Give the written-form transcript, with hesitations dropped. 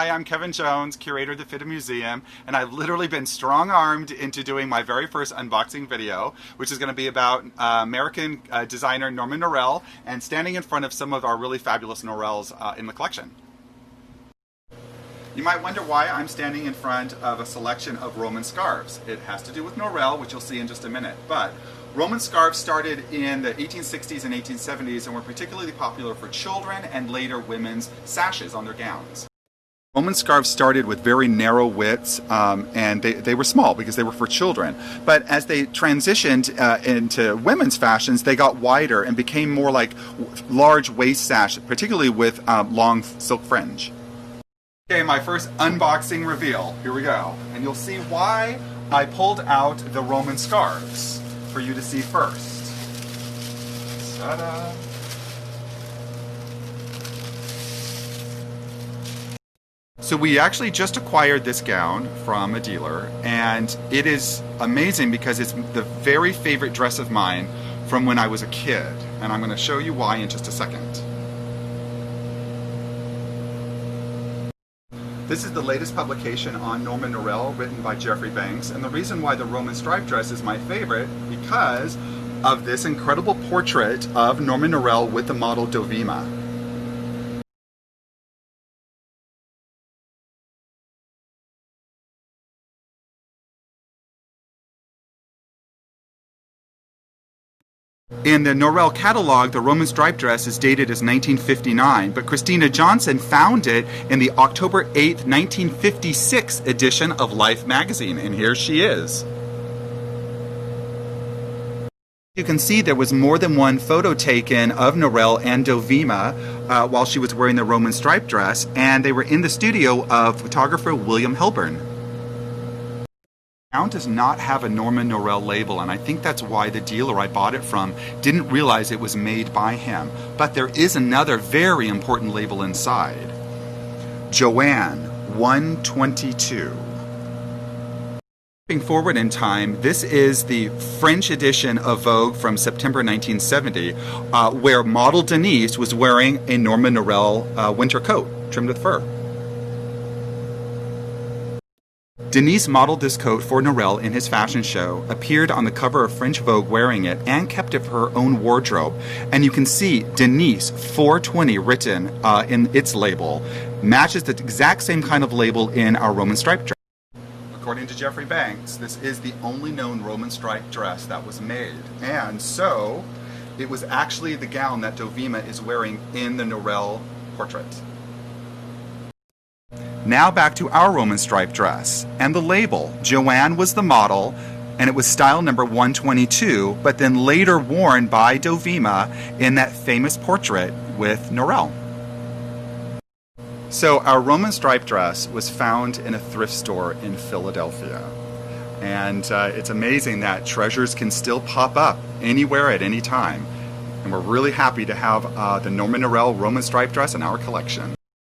Hi, I'm Kevin Jones, curator of the Fitted Museum, and I've literally been strong-armed into doing my very first unboxing video, which is going to be about American designer Norman Norell, and standing in front of some of our really fabulous Norells in the collection. You might wonder why I'm standing in front of a selection of Roman scarves. It has to do with Norell, which you'll see in just a minute, but Roman scarves started in the 1860s and 1870s and were particularly popular for children and later women's sashes on their gowns. Roman scarves started with very narrow widths and they were small because they were for children. But as they transitioned into women's fashions, they got wider and became more like large waist sash, particularly with long silk fringe. Okay, my first unboxing reveal. Here we go. And you'll see why I pulled out the Roman scarves for you to see first. Ta-da! So we actually just acquired this gown from a dealer, and it is amazing because it's the very favorite dress of mine from when I was a kid, and I'm going to show you why in just a second. This is the latest publication on Norman Norell, written by Jeffrey Banks, and the reason why the Roman striped dress is my favorite because of this incredible portrait of Norman Norell with the model Dovima. In the Norell catalog, the Roman striped dress is dated as 1959, but Christina Johnson found it in the October 8th, 1956 edition of Life magazine, and here she is. You can see there was more than one photo taken of Norell and Dovima while she was wearing the Roman striped dress, and they were in the studio of photographer William Hilburn. The gown does not have a Norman Norell label, and I think that's why the dealer I bought it from didn't realize it was made by him. But there is another very important label inside. Joanne 122. Moving forward in time, this is the French edition of Vogue from September 1970, where model Denise was wearing a Norman Norell winter coat trimmed with fur. Denise modeled this coat for Norell in his fashion show, appeared on the cover of French Vogue wearing it, and kept it for her own wardrobe. And you can see Denise 420 written in its label, matches the exact same kind of label in our Roman striped dress. According to Jeffrey Banks, this is the only known Roman striped dress that was made. And so, it was actually the gown that Dovima is wearing in the Norell portrait. Now back to our Roman striped dress, and the label. Joanne was the model, and it was style number 122, but then later worn by Dovima in that famous portrait with Norell. So our Roman striped dress was found in a thrift store in Philadelphia. And it's amazing that treasures can still pop up anywhere at any time. And we're really happy to have the Norman Norell Roman striped dress in our collection.